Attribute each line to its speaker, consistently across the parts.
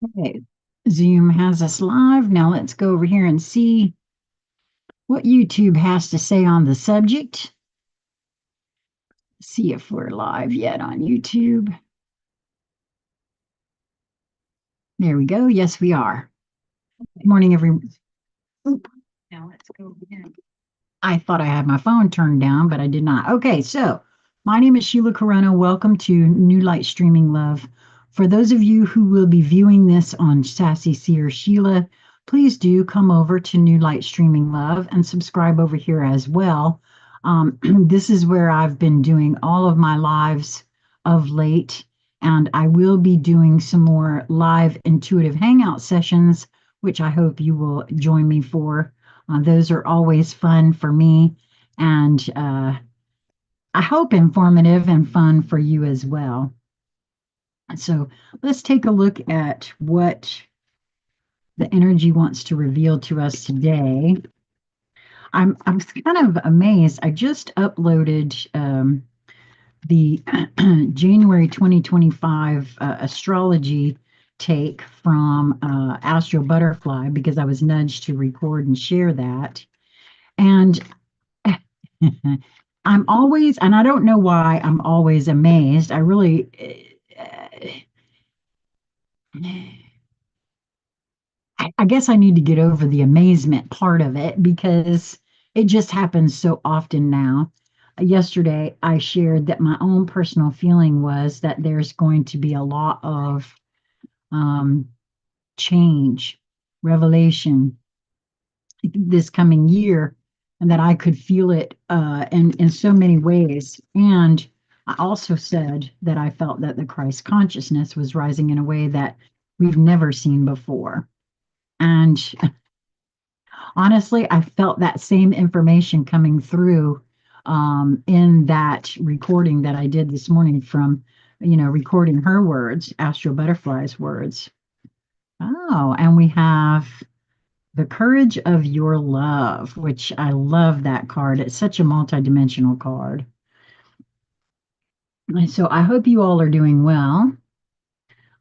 Speaker 1: Okay, Zoom has us live. Now let's go over here and see what YouTube has to say on the subject. See if we're live yet on YouTube. There we go. Yes, we are. Good morning, everyone. Oop. Now let's go again. I thought I had my phone turned down, but I did not. Okay, so my name is Sheila Corona. Welcome to New Light Streaming Love. For those of you who will be viewing this on Sassy Seer Sheila, please do come over to New Light Streaming Love and subscribe over here as well. This is where I've been doing all of my lives of late, and I will be doing some more live intuitive hangout sessions, which I hope you will join me for. Those are always fun for me, and I hope informative and fun for you as well. So let's take a look at what the energy wants to reveal to us today. I'm kind of amazed. I just uploaded the January 2025 astrology take from Astro Butterfly because I was nudged to record and share that. And I'm always, and I don't know why I'm always amazed. I really, I guess I need to get over the amazement part of it because it just happens so often now. Yesterday, I shared that my own personal feeling was that there's going to be a lot of um, change, revelation this coming year, and that I could feel it in so many ways. And I also said that I felt that the Christ consciousness was rising in a way that we've never seen before. And honestly, I felt that same information coming through in that recording that I did this morning from, recording her words, Astro Butterfly's words. Oh, and we have the Courage of Your Love, which I love that card. It's such a multidimensional card. And so I hope you all are doing well.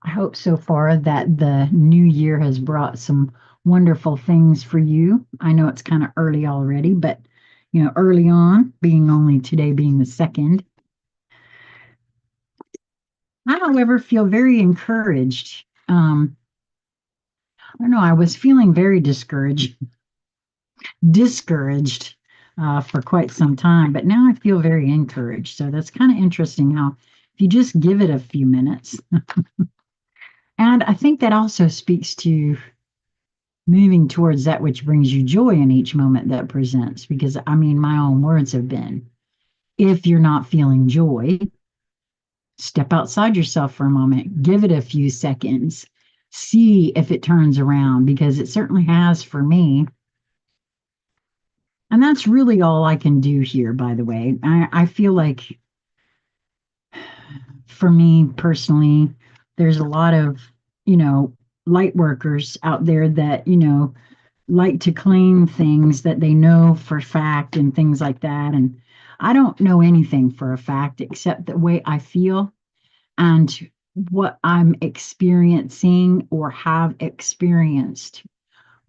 Speaker 1: I hope so far that the new year has brought some wonderful things for you. I know it's kind of early already, but early on, being only today being the second. I, however, feel very encouraged. I don't know, I was feeling very discouraged for quite some time, but now I feel very encouraged. So that's kind of interesting how if you just give it a few minutes. And I think that also speaks to moving towards that which brings you joy in each moment that presents. Because I mean, my own words have been if you're not feeling joy, step outside yourself for a moment, give it a few seconds, see if it turns around, because it certainly has for me. And that's really all I can do here, by the way. I feel like for me personally, there's a lot of, light workers out there that, like to claim things that they know for fact and things like that. And I don't know anything for a fact except the way I feel and what I'm experiencing or have experienced.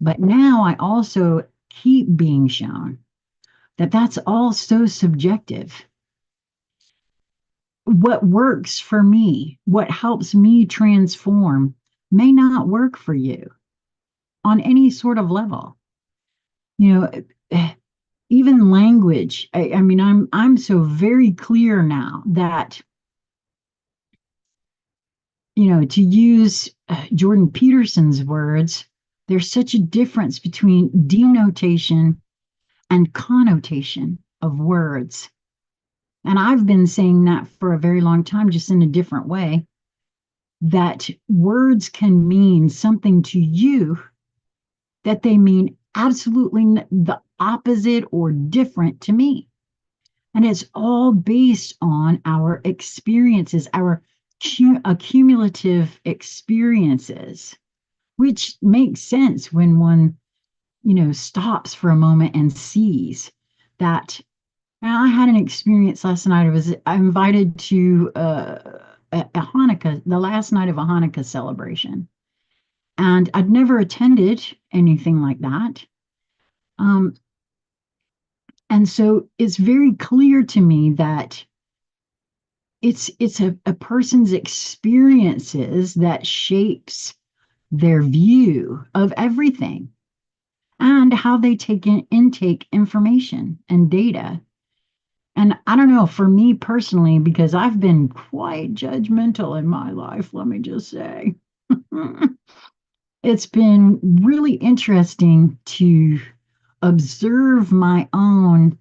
Speaker 1: But now I also keep being shown that that's all so subjective. What works for me, what helps me transform, may not work for you on any sort of level. You know, even language. I mean, I'm so very clear now that to use Jordan Peterson's words, there's such a difference between denotation and connotation of words. And I've been saying that for a very long time, just in a different way, that words can mean something to you that they mean absolutely the opposite or different to me. And it's all based on our experiences, our accumulative experiences, which makes sense when one, stops for a moment and sees that. Now, I had an experience last night. I invited to a Hanukkah, the last night of a Hanukkah celebration. And I'd never attended anything like that. Um, and so it's very clear to me that it's a person's experiences that shapes their view of everything and how they intake information and data. And I don't know, for me personally, because I've been quite judgmental in my life, let me just say, it's been really interesting to observe my own,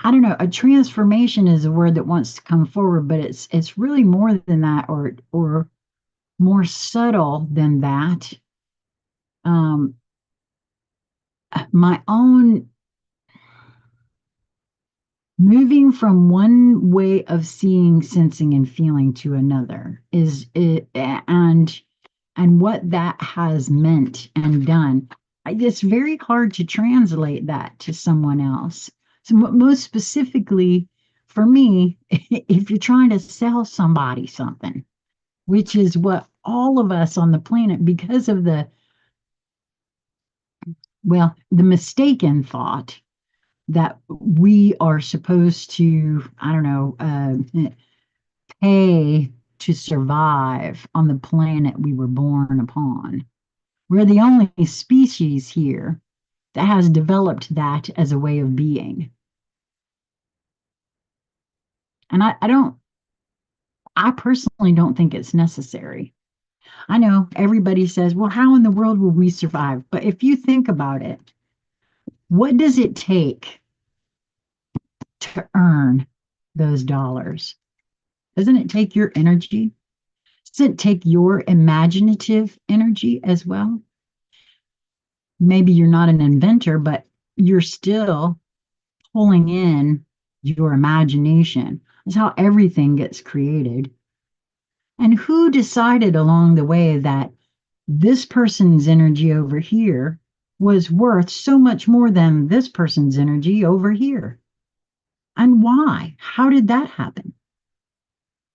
Speaker 1: I don't know, a transformation is a word that wants to come forward, but it's really more than that, or more subtle than that. Um, my own moving from one way of seeing, sensing, and feeling to another is it, and what that has meant and done. It's very hard to translate that to someone else. So most specifically for me, if you're trying to sell somebody something, which is what all of us on the planet, because of the mistaken thought that we are supposed to, I don't know, pay to survive on the planet we were born upon. We're the only species here that has developed that as a way of being. And I personally don't think it's necessary. I know everybody says, well, how in the world will we survive? But if you think about it, what does it take to earn those dollars? Doesn't it take your energy? Doesn't it take your imaginative energy as well? Maybe you're not an inventor, but you're still pulling in your imagination. That's how everything gets created. And who decided along the way that this person's energy over here was worth so much more than this person's energy over here? And why? How did that happen?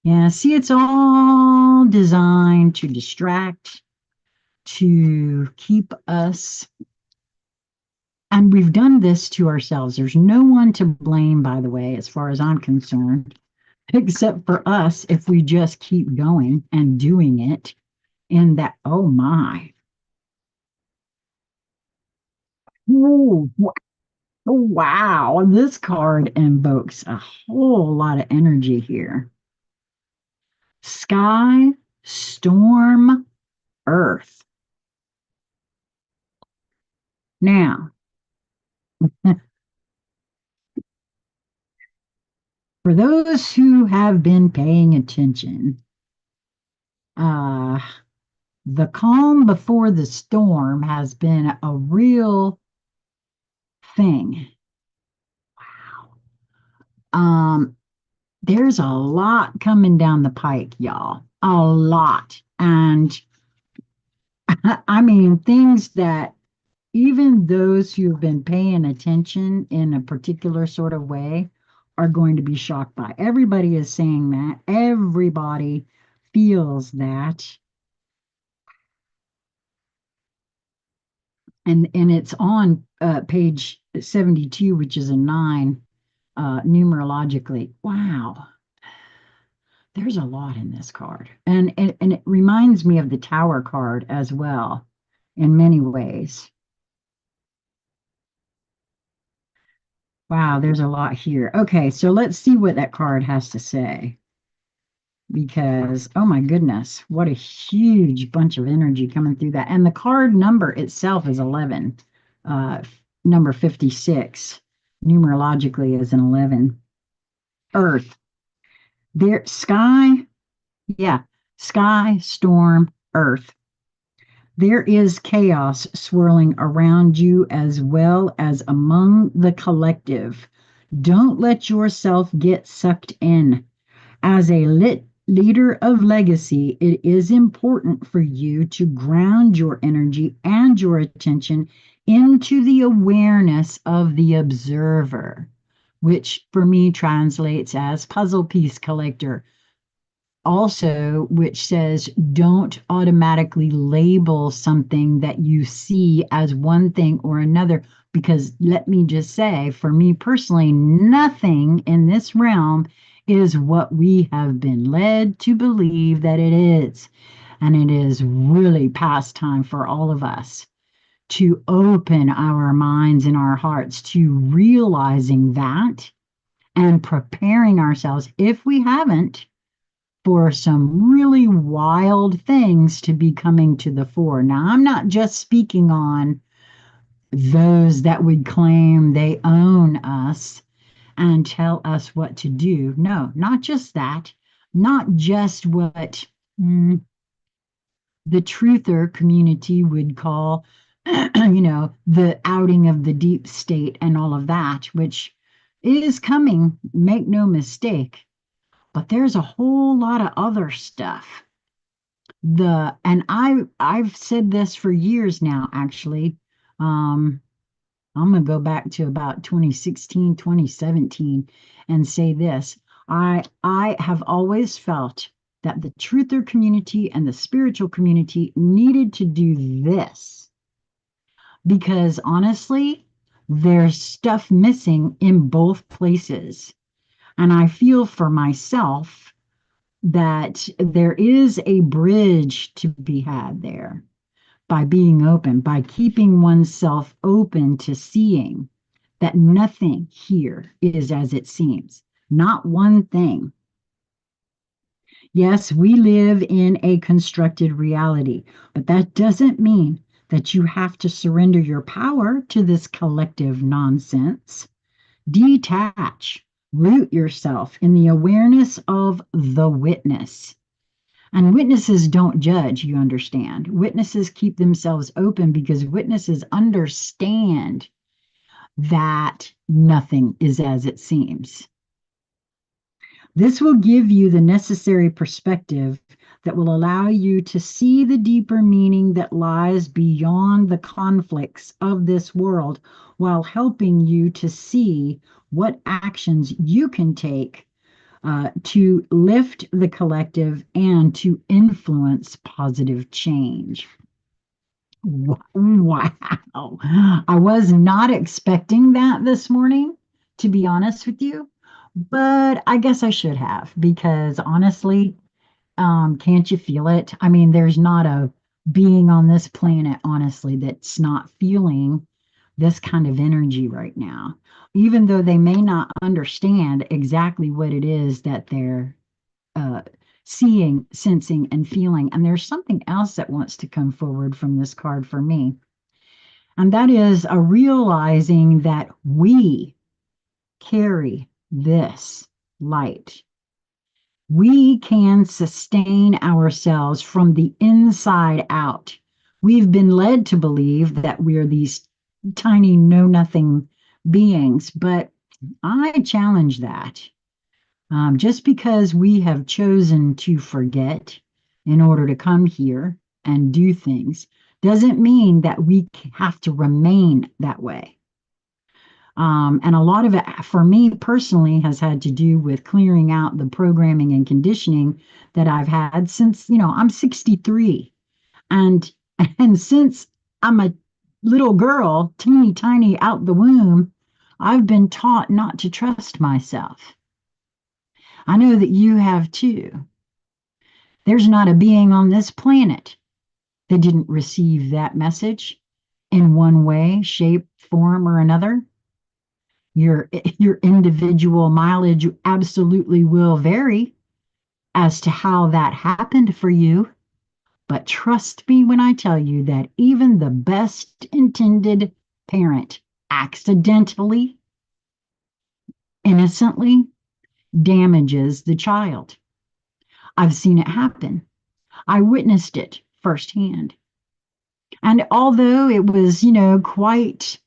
Speaker 1: Yeah, see, it's all designed to distract, to keep us. And we've done this to ourselves. There's no one to blame, by the way, as far as I'm concerned, except for us if we just keep going and doing it. And that, oh my. Oh, wow. This card invokes a whole lot of energy here. Sky, storm, earth. Now, for those who have been paying attention, uh, the calm before the storm has been a real thing. Um, there's a lot coming down the pike, y'all. A lot. And I mean, things that even those who've been paying attention in a particular sort of way are going to be shocked by. Everybody is saying that. Everybody feels that. And it's on page 72, which is a 9 numerologically. Wow, there's a lot in this card. And it reminds me of the Tower card as well in many ways. Wow, there's a lot here. Okay, so let's see what that card has to say. Because, oh my goodness, what a huge bunch of energy coming through that. And the card number itself is 11, uh, number 56. Numerologically is an 11. Earth. There, sky, yeah, sky, storm, earth. There is chaos swirling around you as well as among the collective. Don't let yourself get sucked in. As a leader of legacy, it is important for you to ground your energy and your attention into the awareness of the observer, which for me translates as puzzle piece collector. also which says don't automatically label something that you see as one thing or another. Because let me just say, for me personally, nothing in this realm is what we have been led to believe that it is. And it is really past time for all of us to open our minds and our hearts to realizing that and preparing ourselves, if we haven't, for some really wild things to be coming to the fore. Now, I'm not just speaking on those that would claim they own us and tell us what to do. No, not just that, not just what the truther community would call, the outing of the deep state and all of that, which is coming, make no mistake. But there's a whole lot of other stuff. I've said this for years now, actually. I'm going to go back to about 2016, 2017 and say this. I have always felt that the truther community and the spiritual community needed to do this because honestly, there's stuff missing in both places. And I feel for myself that there is a bridge to be had there by being open, by keeping oneself open to seeing that nothing here is as it seems, not one thing. Yes, we live in a constructed reality, but that doesn't mean that you have to surrender your power to this collective nonsense. Detach, root yourself in the awareness of the witness. And witnesses don't judge, you understand. Witnesses keep themselves open because witnesses understand that nothing is as it seems. This will give you the necessary perspective that will allow you to see the deeper meaning that lies beyond the conflicts of this world while helping you to see what actions you can take to lift the collective and to influence positive change. Wow. I was not expecting that this morning, to be honest with you, but I guess I should have because honestly, can't you feel it? I mean, there's not a being on this planet, honestly, that's not feeling this kind of energy right now, even though they may not understand exactly what it is that they're uh, seeing, sensing, and feeling. And there's something else that wants to come forward from this card for me, and that is a realizing that we carry this light. We can sustain ourselves from the inside out. We've been led to believe that we're these tiny know-nothing beings, but I challenge that. Just because we have chosen to forget in order to come here and do things doesn't mean that we have to remain that way. And a lot of it, for me personally, has had to do with clearing out the programming and conditioning that I've had since, I'm 63. And since I'm a little girl, teeny tiny out the womb, I've been taught not to trust myself. I know that you have too. There's not a being on this planet that didn't receive that message in one way, shape, form, or another. Your individual mileage absolutely will vary as to how that happened for you. But trust me when I tell you that even the best intended parent accidentally, innocently damages the child. I've seen it happen. I witnessed it firsthand. And although it was, quite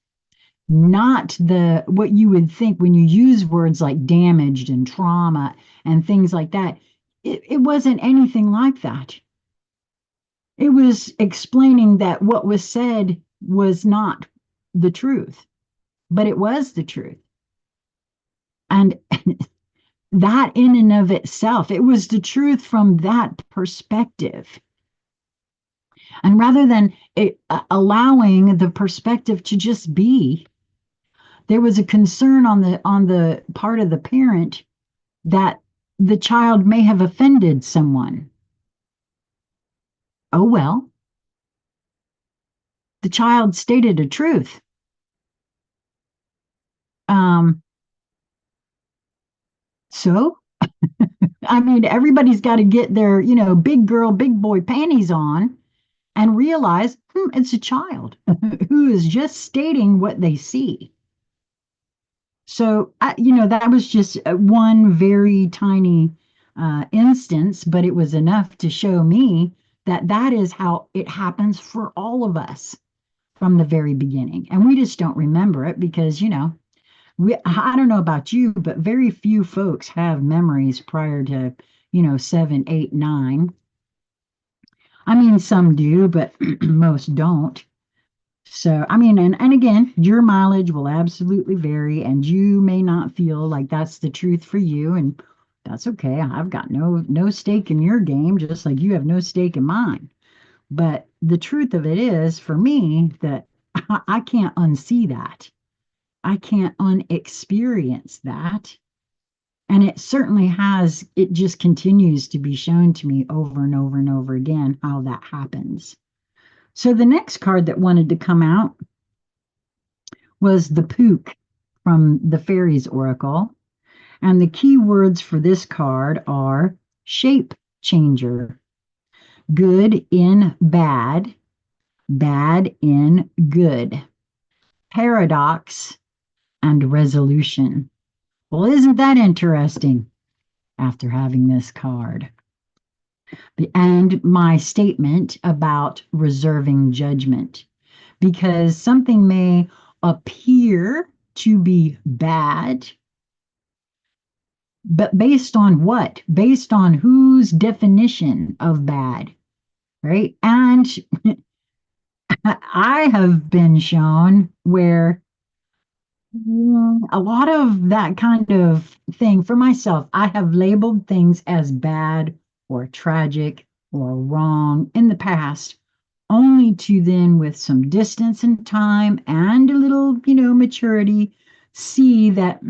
Speaker 1: not the what you would think when you use words like damaged and trauma and things like that, it wasn't anything like that. It was explaining that what was said was not the truth, but it was the truth. And that in and of itself, it was the truth from that perspective. And rather than allowing the perspective to just be, there was a concern on the part of the parent that the child may have offended someone. Oh well, the child stated a truth. Um, so I mean, everybody's got to get their, big girl, big boy panties on and realize it's a child who is just stating what they see. So, that was just one very tiny instance, but it was enough to show me that that is how it happens for all of us from the very beginning. And we just don't remember it because, I don't know about you, but very few folks have memories prior to, 7, 8, 9. I mean, some do, but most don't. So, I mean, and again, your mileage will absolutely vary, and you may not feel like that's the truth for you, and that's okay. I've got no stake in your game, just like you have no stake in mine. But the truth of it is, for me, that I can't unsee that. I can't unexperience that. And it certainly has, it just continues to be shown to me over and over and over again how that happens. So the next card that wanted to come out was the Pook from the Fairies Oracle. And the key words for this card are shape changer, good in bad, bad in good, paradox, and resolution. Well, isn't that interesting after having this card? And my statement about reserving judgment, because something may appear to be bad, but based on what? Based on whose definition of bad, right? And I have been shown where a lot of that kind of thing for myself, I have labeled things as bad or tragic or wrong in the past, only to then, with some distance and time and a little, maturity, see that,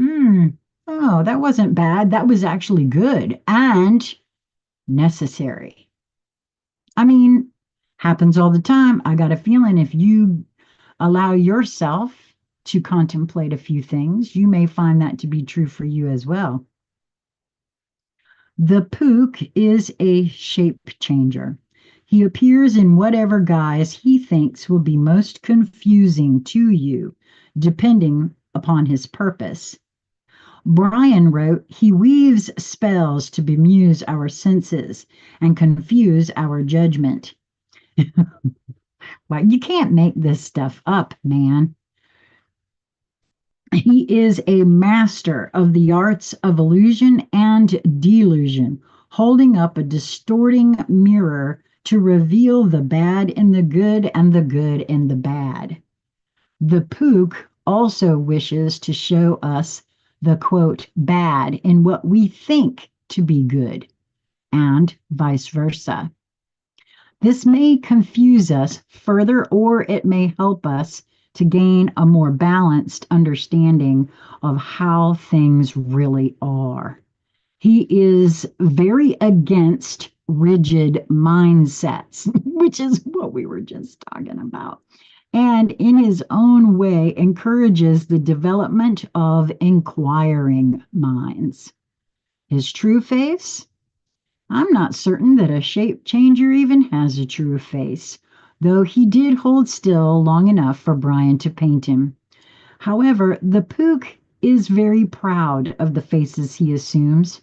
Speaker 1: oh, that wasn't bad. That was actually good and necessary. I mean, happens all the time. I got a feeling if you allow yourself to contemplate a few things, you may find that to be true for you as well. The Pook is a shape changer. He appears in whatever guise he thinks will be most confusing to you, depending upon his purpose. Brian wrote, he weaves spells to bemuse our senses and confuse our judgment. Well, you can't make this stuff up, man. He is a master of the arts of illusion and delusion, holding up a distorting mirror to reveal the bad in the good and the good in the bad. The Pook also wishes to show us the quote bad in what we think to be good, and vice versa. This may confuse us further, or it may help us to gain a more balanced understanding of how things really are. He is very against rigid mindsets, which is what we were just talking about, and in his own way encourages the development of inquiring minds. His true face? I'm not certain that a shape changer even has a true face, though he did hold still long enough for Brian to paint him. However, the Pook is very proud of the faces he assumes.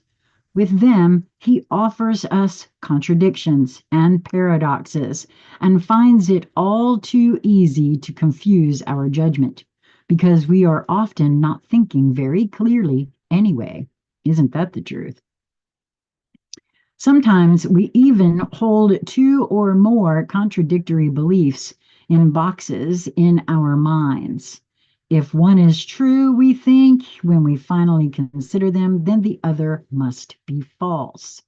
Speaker 1: With them, he offers us contradictions and paradoxes and finds it all too easy to confuse our judgment because we are often not thinking very clearly anyway. Isn't that the truth? Sometimes we even hold two or more contradictory beliefs in boxes in our minds. If one is true, we think, when we finally consider them, then the other must be false.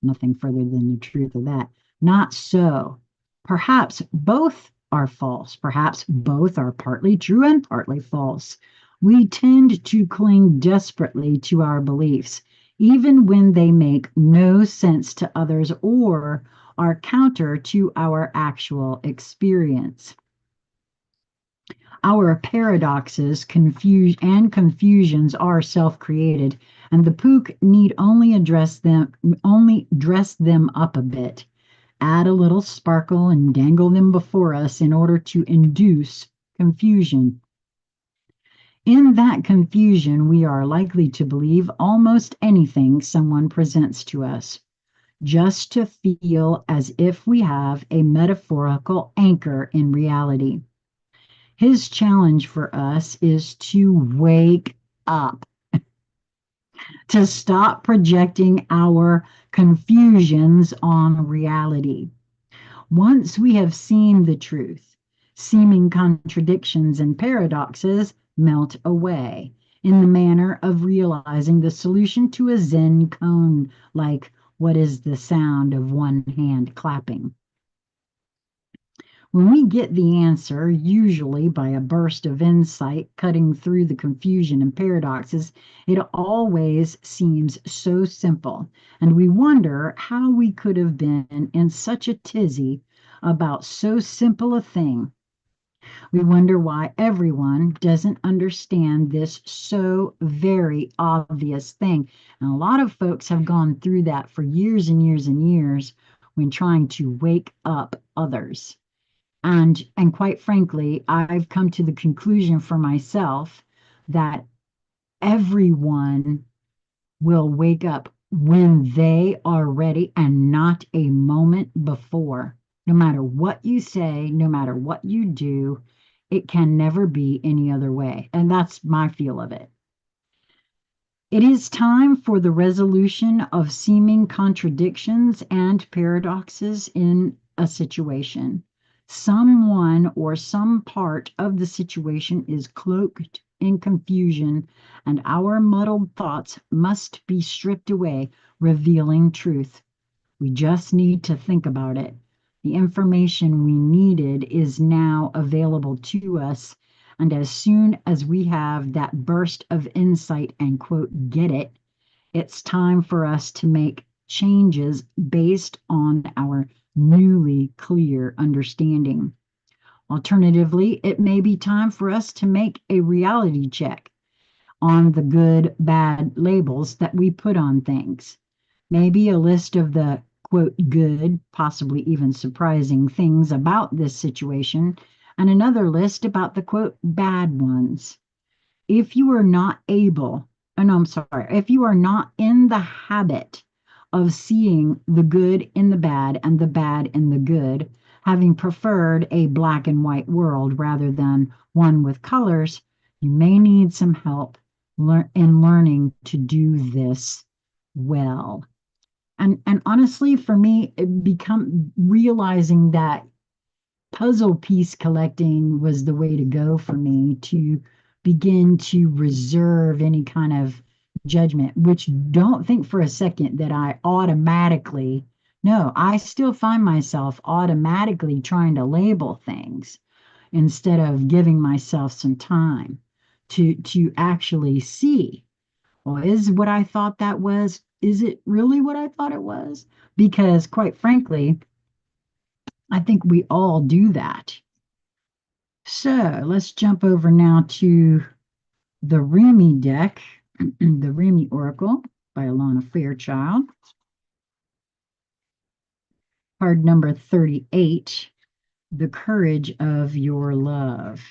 Speaker 1: Nothing further than the truth of that. Not so. Perhaps both are false. Perhaps both are partly true and partly false. We tend to cling desperately to our beliefs, even when they make no sense to others or are counter to our actual experience. Our paradoxes, confusions are self-created, and the pook need only dress them up a bit, add a little sparkle and dangle them before us in order to induce confusion. In that confusion, we are likely to believe almost anything someone presents to us, just to feel as if we have a metaphorical anchor in reality. His challenge for us is to wake up, to stop projecting our confusions on reality. Once we have seen the truth, seeming contradictions and paradoxes melt away in the manner of realizing the solution to a Zen koan, like what is the sound of one hand clapping. When we get the answer, usually by a burst of insight cutting through the confusion and paradoxes, it always seems so simple, and we wonder how we could have been in such a tizzy about so simple a thing. We wonder why everyone doesn't understand this so very obvious thing. And a lot of folks have gone through that for years and years and years when trying to wake up others. And quite frankly, I've come to the conclusion for myself that everyone will wake up when they are ready and not a moment before. No matter what you say, no matter what you do, it can never be any other way. And that's my feel of it. It is time for the resolution of seeming contradictions and paradoxes in a situation. Someone or some part of the situation is cloaked in confusion, and our muddled thoughts must be stripped away, revealing truth. We just need to think about it. The information we needed is now available to us, and as soon as we have that burst of insight and quote, get it, it's time for us to make changes based on our newly clear understanding. Alternatively, it may be time for us to make a reality check on the good, bad labels that we put on things. Maybe a list of the quote, good, possibly even surprising things about this situation, and another list about the quote, bad ones. If you are not able, no, I'm sorry, if you are not in the habit of seeing the good in the bad and the bad in the good, having preferred a black and white world rather than one with colors, you may need some help in learning to do this well. And honestly, for me, it become realizing that puzzle piece collecting was the way to go for me to begin to reserve any kind of judgment, which don't think for a second that I automatically, no, I still find myself automatically trying to label things instead of giving myself some time to actually see, well, is what I thought that was, is it really what I thought it was? Because quite frankly, I think we all do that. So let's jump over now to the Remy deck, the Remy Oracle by Alana Fairchild. Card number 38, The Courage of Your Love.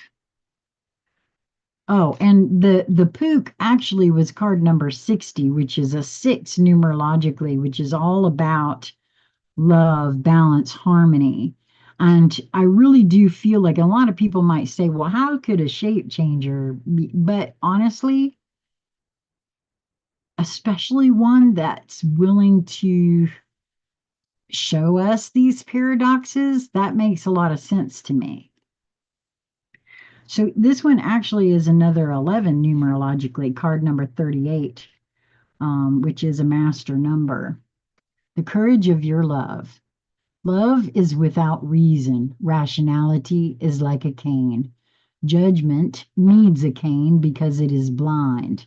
Speaker 1: Oh, and the Pook actually was card number 60, which is a 6 numerologically, which is all about love, balance, harmony. And I really do feel like a lot of people might say, well, how could a shape changer be? But honestly, especially one that's willing to show us these paradoxes, that makes a lot of sense to me. So this one actually is another 11 numerologically, card number 38, which is a master number. The courage of your love. Love is without reason. Rationality is like a cane. Judgment needs a cane because it is blind.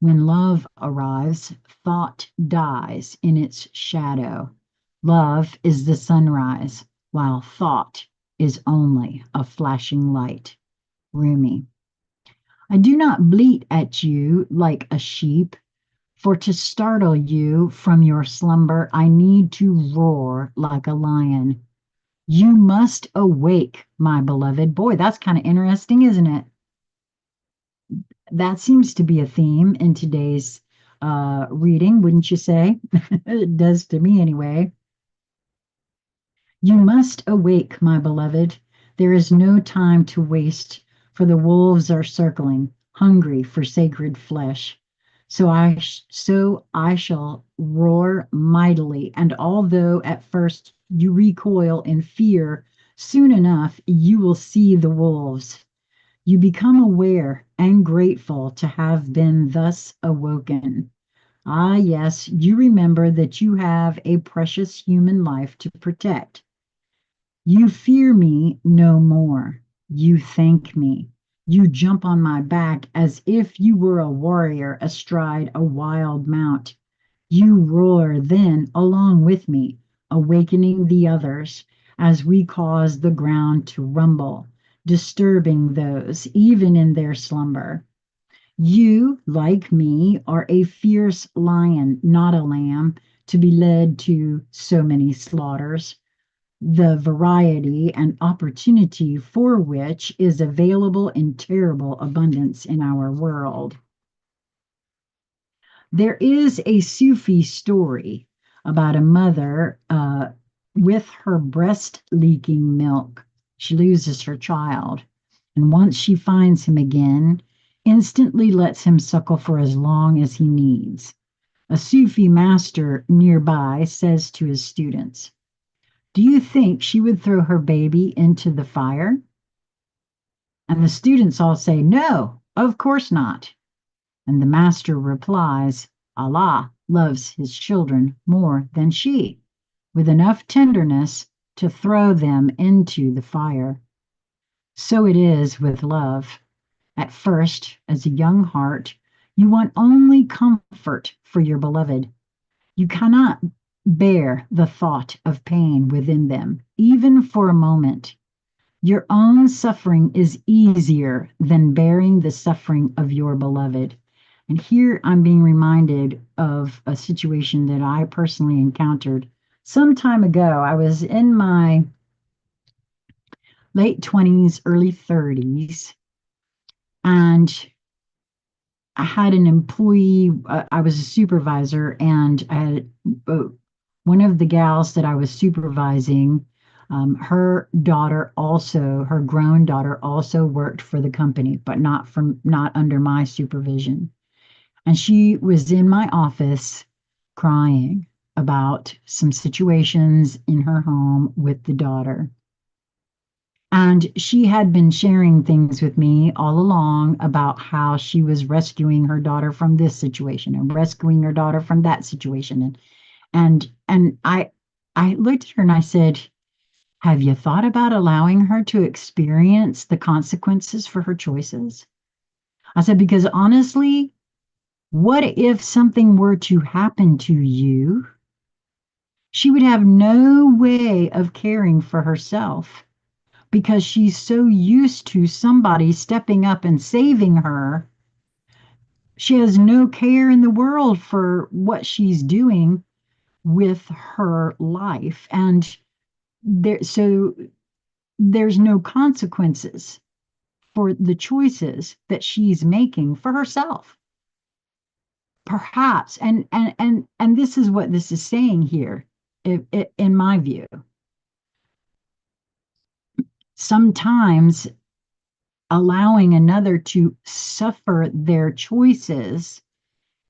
Speaker 1: When love arrives, thought dies in its shadow. Love is the sunrise, while thought is only a flashing light. Rumi. I do not bleat at you like a sheep, for to startle you from your slumber, I need to roar like a lion. You must awake, my beloved. Boy, that's kind of interesting, isn't it? That seems to be a theme in today's reading, wouldn't you say? It does to me anyway. You must awake, my beloved. There is no time to waste, for the wolves are circling, hungry for sacred flesh. So I shall roar mightily, and although at first you recoil in fear, soon enough you will see the wolves. You become aware and grateful to have been thus awoken. Ah, yes, you remember that you have a precious human life to protect. You fear me no more. You thank me. You jump on my back as if you were a warrior astride a wild mount. You roar then along with me, awakening the others as we cause the ground to rumble, disturbing those even in their slumber. You, like me, are a fierce lion, not a lamb, to be led to so many slaughters, the variety and opportunity for which is available in terrible abundance in our world. There is a Sufi story about a mother with her breast leaking milk. She loses her child, and once she finds him again, instantly lets him suckle for as long as he needs. A Sufi master nearby says to his students, do you think she would throw her baby into the fire? And the students all say, no, of course not. And the master replies, Allah loves his children more than she, with enough tenderness to throw them into the fire. So it is with love. At first, as a young heart, you want only comfort for your beloved. You cannot bear the thought of pain within them, even for a moment. Your own suffering is easier than bearing the suffering of your beloved. And here I'm being reminded of a situation that I personally encountered some time ago. I was in my late 20s, early 30s, and I had an employee, I was a supervisor, and I had one of the gals that I was supervising, her daughter also, her grown daughter also worked for the company, but not under my supervision. And she was in my office crying about some situations in her home with the daughter. And she had been sharing things with me all along about how she was rescuing her daughter from this situation and rescuing her daughter from that situation. And I looked at her and I said, have you thought about allowing her to experience the consequences for her choices? I said, because honestly, what if something were to happen to you? She would have no way of caring for herself because she's so used to somebody stepping up and saving her. She has no care in the world for what she's doing with her life. And so there's no consequences for the choices that she's making for herself. Perhaps, and this is what this is saying here, in my view. Sometimes allowing another to suffer their choices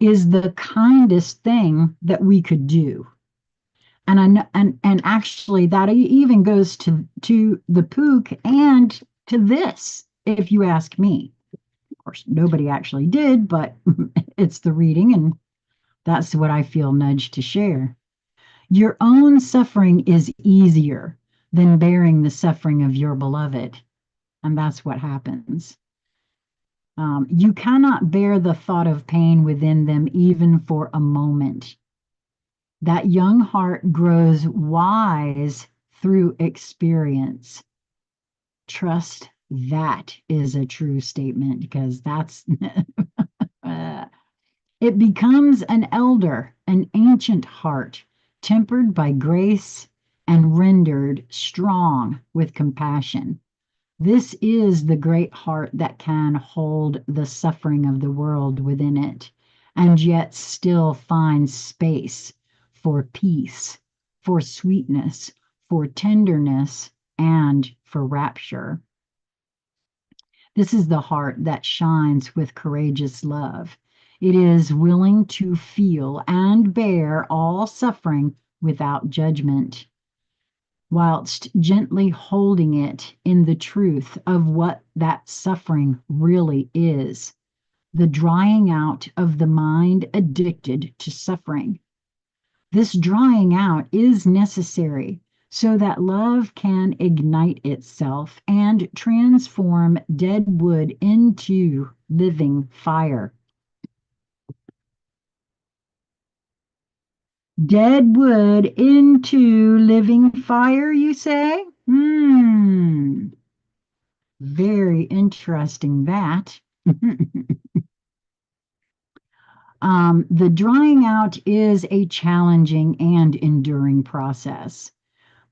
Speaker 1: is the kindest thing that we could do. And I know, and actually that even goes to the pook and to this. if you ask me. Of course, nobody actually did, but it's the reading, and that's what I feel nudged to share. Your own suffering is easier than bearing the suffering of your beloved. And that's what happens. You cannot bear the thought of pain within them even for a moment. That young heart grows wise through experience. Trust that is a true statement because that's uh, it becomes an elder, an ancient heart, tempered by grace and rendered strong with compassion. This is the great heart that can hold the suffering of the world within it and yet still find space for peace, for sweetness, for tenderness, and for rapture. This is the heart that shines with courageous love. It is willing to feel and bear all suffering without judgment, whilst gently holding it in the truth of what that suffering really is, the drying out of the mind addicted to suffering. This drying out is necessary so that love can ignite itself and transform dead wood into living fire. Dead wood into living fire, you say? Very interesting that. The drying out is a challenging and enduring process.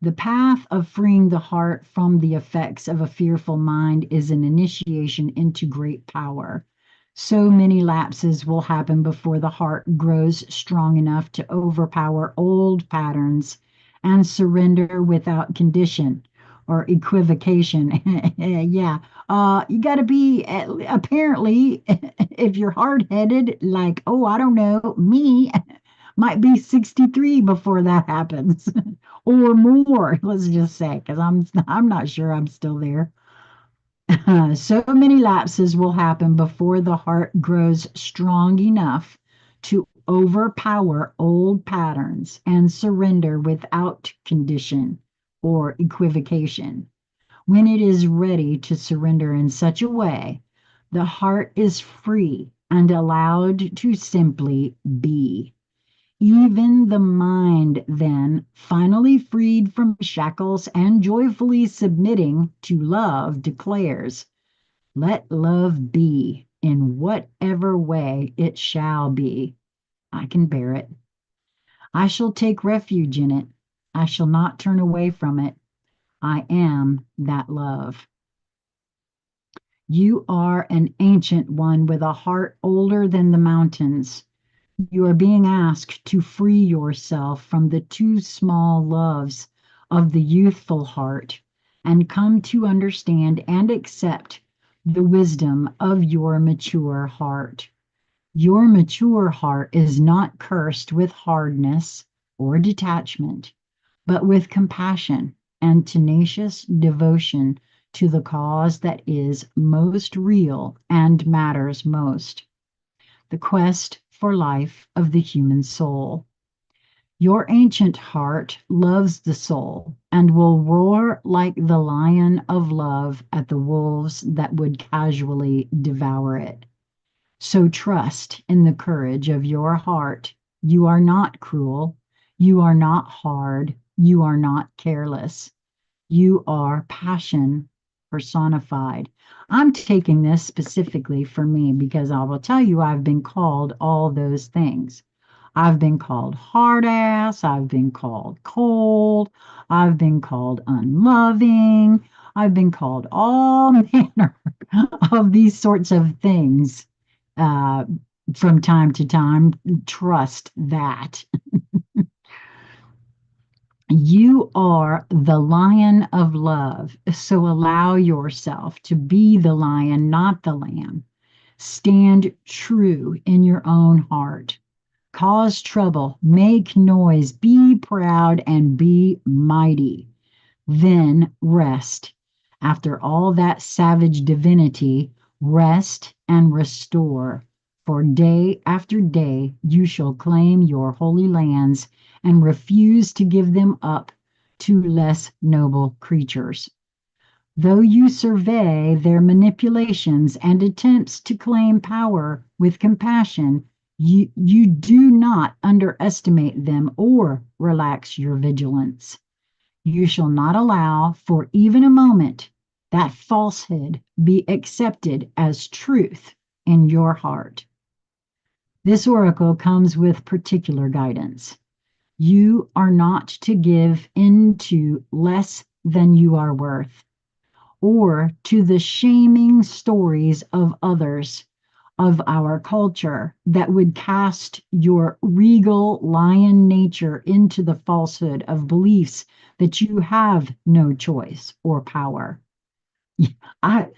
Speaker 1: The path of freeing the heart from the effects of a fearful mind is an initiation into great power. So many lapses will happen before the heart grows strong enough to overpower old patterns and surrender without condition or equivocation. Yeah, you got to be apparently, if you're hard headed, like, oh, I don't know, me might be 63 before that happens. Or more, let's just say, because I'm not sure I'm still there. So many lapses will happen before the heart grows strong enough to overpower old patterns and surrender without condition or equivocation. When it is ready to surrender in such a way, the heart is free and allowed to simply be. Even the mind, then, finally freed from shackles and joyfully submitting to love, declares, let love be in whatever way it shall be. I can bear it. I shall take refuge in it. I shall not turn away from it. I am that love. You are an ancient one with a heart older than the mountains. You are being asked to free yourself from the too small loves of the youthful heart and come to understand and accept the wisdom of your mature heart. Your mature heart is not cursed with hardness or detachment, but with compassion and tenacious devotion to the cause that is most real and matters most, the quest for life of the human soul. Your ancient heart loves the soul and will roar like the lion of love at the wolves that would casually devour it. So trust in the courage of your heart. You are not cruel. You are not hard. You are not careless. You are passion personified. I'm taking this specifically for me because I will tell you I've been called all those things. I've been called hard ass. I've been called cold. I've been called unloving. I've been called all manner of these sorts of things uh, from time to time. Trust that. You are the lion of love. So allow yourself to be the lion, not the lamb. Stand true in your own heart. Cause trouble, make noise, be proud, and be mighty. Then rest After all that savage divinity, rest and restore. For day after day you shall claim your holy lands and refuse to give them up to less noble creatures. Though you survey their manipulations and attempts to claim power with compassion, you do not underestimate them or relax your vigilance. You shall not allow for even a moment that falsehood be accepted as truth in your heart. This oracle comes with particular guidance. You are not to give into less than you are worth, or to the shaming stories of others of our culture that would cast your regal lion nature into the falsehood of beliefs that you have no choice or power. I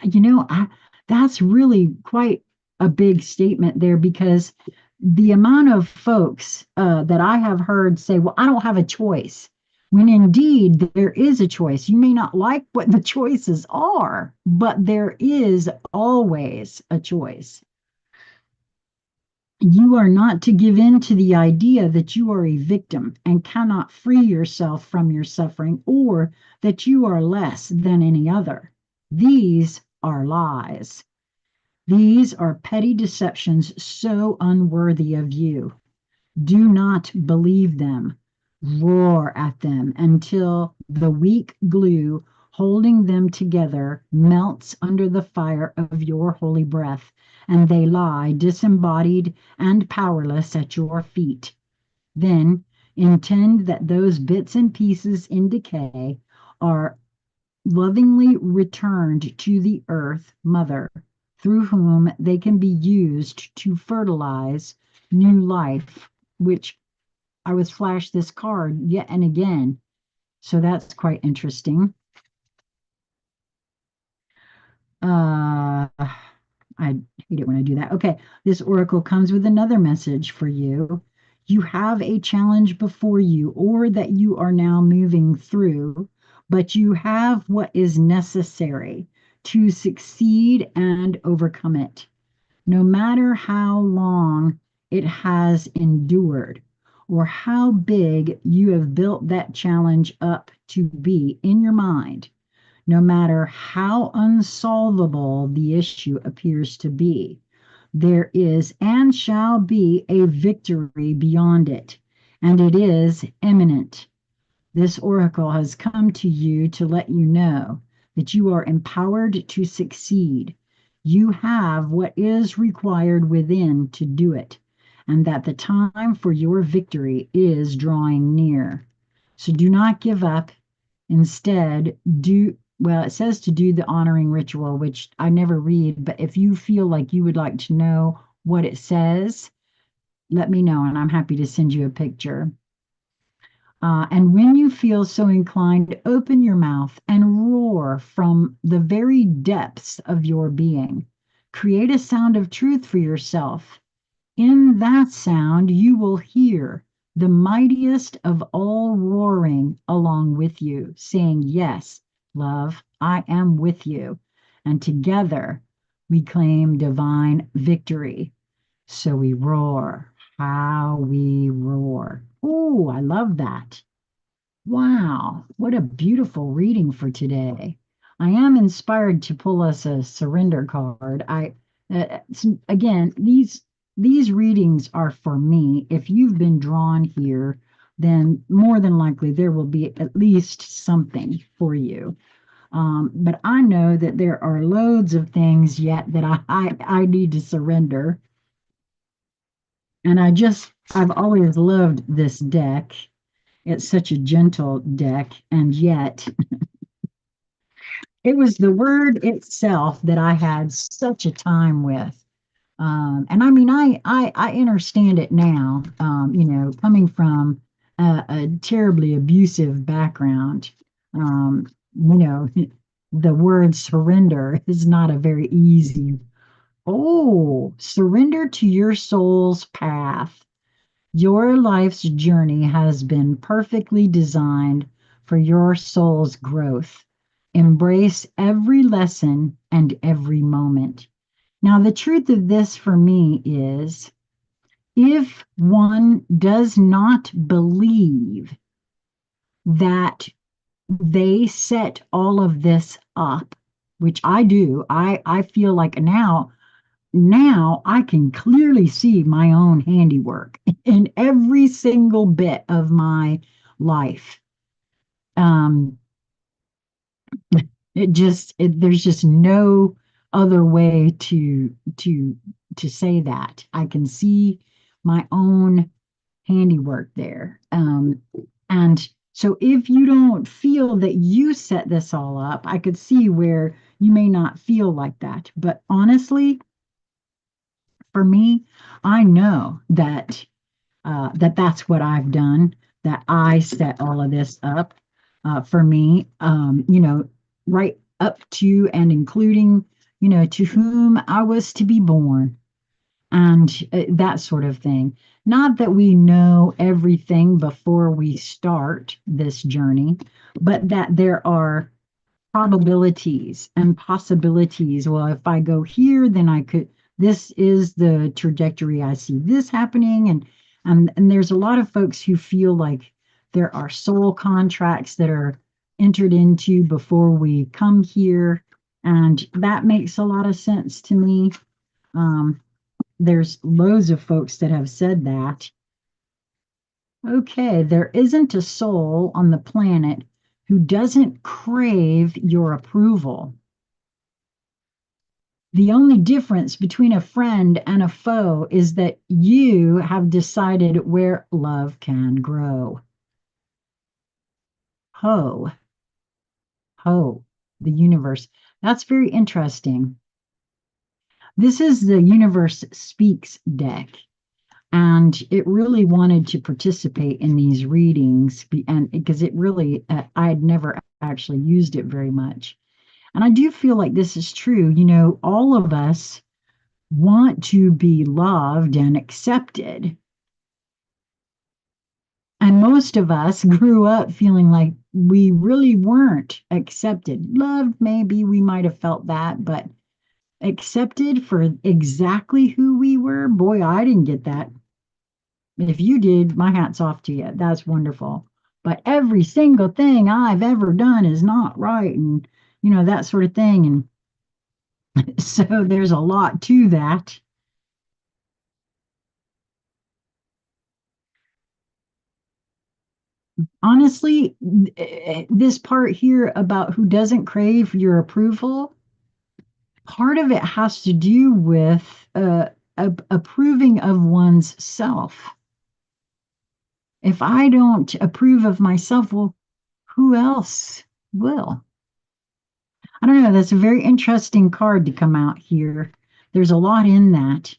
Speaker 1: that's really quite a big statement there, because the amount of folks that I have heard say, well, I don't have a choice, when indeed there is a choice. You may not like what the choices are, but there is always a choice. You are not to give in to the idea that you are a victim and cannot free yourself from your suffering, or that you are less than any other. These are lies. These are petty deceptions so unworthy of you. Do not believe them. Roar at them until the weak glue holding them together melts under the fire of your holy breath, and they lie disembodied and powerless at your feet. Then intend that those bits and pieces in decay are lovingly returned to the earth mother, through whom they can be used to fertilize new life, which I was flashed this card yet and again. So that's quite interesting. I hate it when I do that. Okay, this oracle comes with another message for you. You have a challenge before you, or that you are now moving through, but you have what is necessary to succeed and overcome it, no matter how long it has endured, or how big you have built that challenge up to be in your mind. No matter how unsolvable the issue appears to be, there is and shall be a victory beyond it, and it is imminent. This oracle has come to you to let you know that you are empowered to succeed. You have what is required within to do it, and that the time for your victory is drawing near. So do not give up. Instead, well, it says to do the honoring ritual, which I never read, but if you feel like you would like to know what it says, let me know, and I'm happy to send you a picture. And when you feel so inclined, open your mouth and roar from the very depths of your being. Create a sound of truth for yourself. In that sound, you will hear the mightiest of all roaring along with you, saying, yes, love, I am with you. And together we claim divine victory. So we roar. How we roar. Oh, I love that. Wow, what a beautiful reading for today. I am inspired to pull us a surrender card. Again, these readings are for me. If you've been drawn here, then more than likely there will be at least something for you. But I know that there are loads of things yet that I need to surrender. And I've always loved this deck. It's such a gentle deck, and yet it was the word itself that I had such a time with. And I mean, I understand it now, coming from a terribly abusive background. Um, you know, the word surrender is not a very easy. Oh, surrender to your soul's path. Your life's journey has been perfectly designed for your soul's growth. Embrace every lesson and every moment. Now, the truth of this for me is if one does not believe that they set all of this up, which I do, I feel like now I can clearly see my own handiwork in every single bit of my life. Um, there's just no other way to say that. I can see my own handiwork there. And so if you don't feel that you set this all up, I could see where you may not feel like that. But honestly, for me, I know that that's what I've done, that I set all of this up for me, right up to and including, to whom I was to be born and that sort of thing. Not that we know everything before we start this journey, but that there are probabilities and possibilities. Well, if I go here, then I could, this is the trajectory I see this happening. And there's a lot of folks who feel like there are soul contracts that are entered into before we come here. And that makes a lot of sense to me. Um, there's loads of folks that have said that. Okay, there isn't a soul on the planet who doesn't crave your approval. The only difference between a friend and a foe is that you have decided where love can grow. Ho, ho, the universe. That's very interesting. This is the Universe Speaks deck. And it really wanted to participate in these readings, and because it really, I had never actually used it very much. And I do feel like this is true. All of us want to be loved and accepted. And most of us grew up feeling like we really weren't accepted. Loved, maybe we might have felt that, but accepted for exactly who we were, boy, I didn't get that. If you did, my hat's off to you. That's wonderful. But every single thing I've ever done is not right, and that sort of thing. And so there's a lot to that. Honestly, this part here about who doesn't crave your approval, part of it has to do with approving of one's self. If I don't approve of myself, well, who else will? I don't know. That's a very interesting card to come out here. There's a lot in that.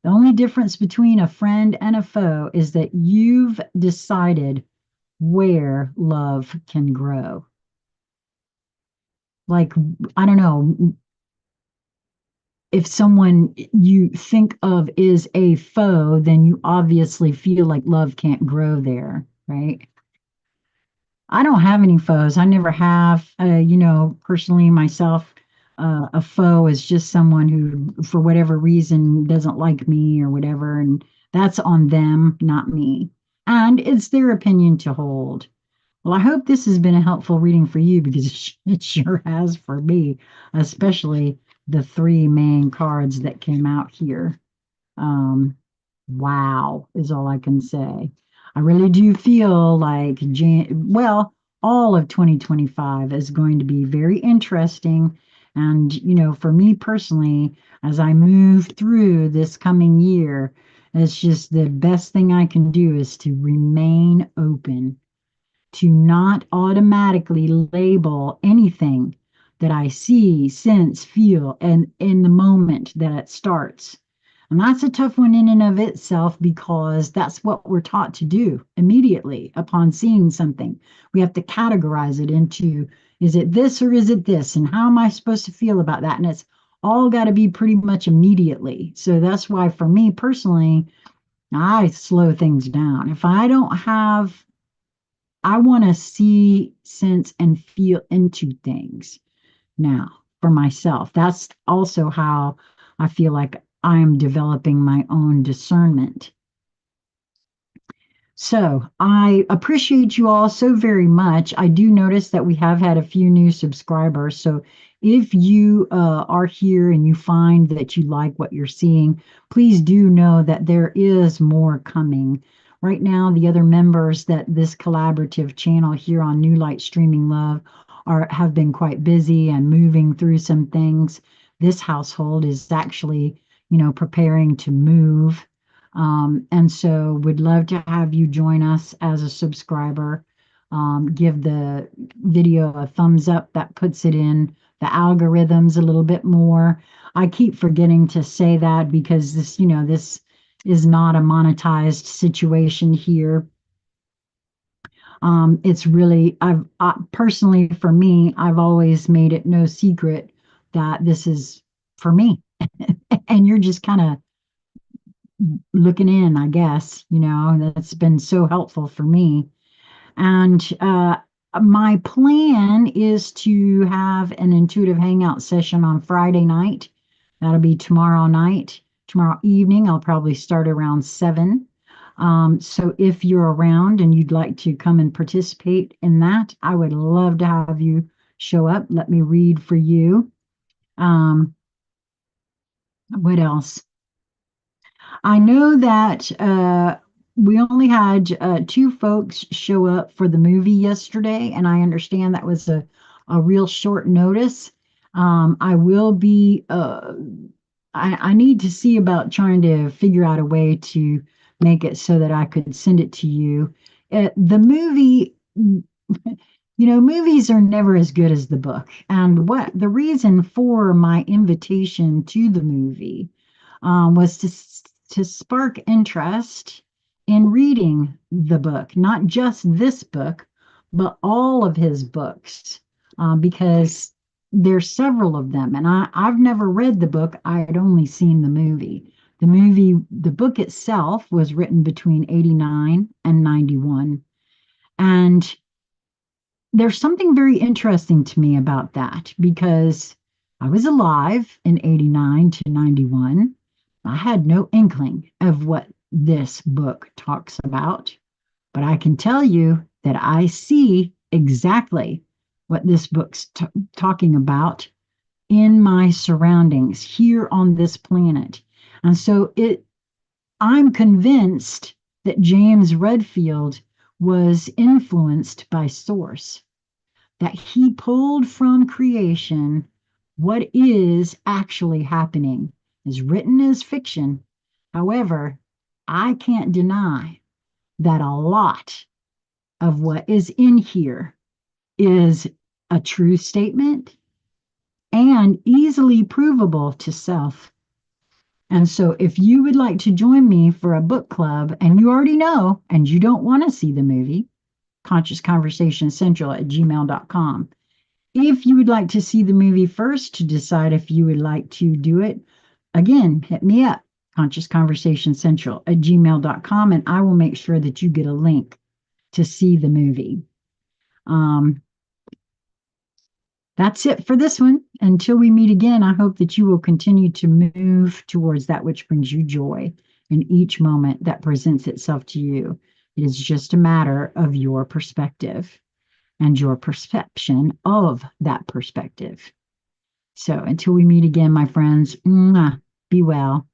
Speaker 1: The only difference between a friend and a foe is that you've decided where love can grow. Like, I don't know, if someone you think of is a foe, then you obviously feel like love can't grow there, right? I don't have any foes. I never have. Personally, myself, a foe is just someone who, for whatever reason, doesn't like me or whatever, and that's on them, not me. And it's their opinion to hold. Well, I hope this has been a helpful reading for you because it sure has for me, especially the three main cards that came out here. Wow is all I can say. I really do feel like all of 2025 is going to be very interesting. And, for me personally, as I move through this coming year, it's just the best thing I can do is to remain open, to not automatically label anything that I see, sense, feel, and in the moment that it starts. And that's a tough one in and of itself because that's what we're taught to do immediately upon seeing something. We have to categorize it into, is it this or is it this? And how am I supposed to feel about that? And it's all got to be pretty much immediately. So that's why for me personally, I slow things down. If I don't have I want to see, sense, and feel into things now for myself. That's also how I feel like I'm developing my own discernment. So I appreciate you all so very much. I do notice that we have had a few new subscribers. So if you are here and you find that you like what you're seeing, please do know that there is more coming. Right now, the other members that this collaborative channel here on New Light Streaming Love are have been quite busy and moving through some things. This household is actually, preparing to move. And so would love to have you join us as a subscriber. Give the video a thumbs up. That puts it in the algorithms a little bit more. I keep forgetting to say that because this is not a monetized situation here. It's really, personally for me, I've always made it no secret that this is for me. And you're just kind of looking in, I guess, that's been so helpful for me. And my plan is to have an intuitive hangout session on Friday night. That'll be tomorrow night. Tomorrow evening, I'll probably start around 7. So if you're around and you'd like to come and participate in that, I would love to have you show up. Let me read for you. What else? I know that we only had 2 folks show up for the movie yesterday, and I understand that was a real short notice. I will be, I need to see about trying to figure out a way to make it so that I could send it to you. The movie, movies are never as good as the book. And what the reason for my invitation to the movie was to spark interest in reading the book, not just this book, but all of his books, because there's several of them. And I've never read the book, I had only seen the movie. The book itself was written between 89 and 91. And there's something very interesting to me about that because I was alive in 89 to 91. I had no inkling of what this book talks about, but I can tell you that I see exactly what this book's talking about in my surroundings here on this planet. And so I'm convinced that James Redfield was influenced by source, that he pulled from creation what is actually happening, is written as fiction. However, I can't deny that a lot of what is in here is a true statement and easily provable to self. And so, if you would like to join me for a book club and you already know and you don't want to see the movie, consciousconversationscentral@gmail.com. If you would like to see the movie first to decide if you would like to do it, again, hit me up, consciousconversationscentral@gmail.com, and I will make sure that you get a link to see the movie. That's it for this one. Until we meet again, I hope that you will continue to move towards that which brings you joy in each moment that presents itself to you. It is just a matter of your perspective and your perception of that perspective. So until we meet again, my friends, be well.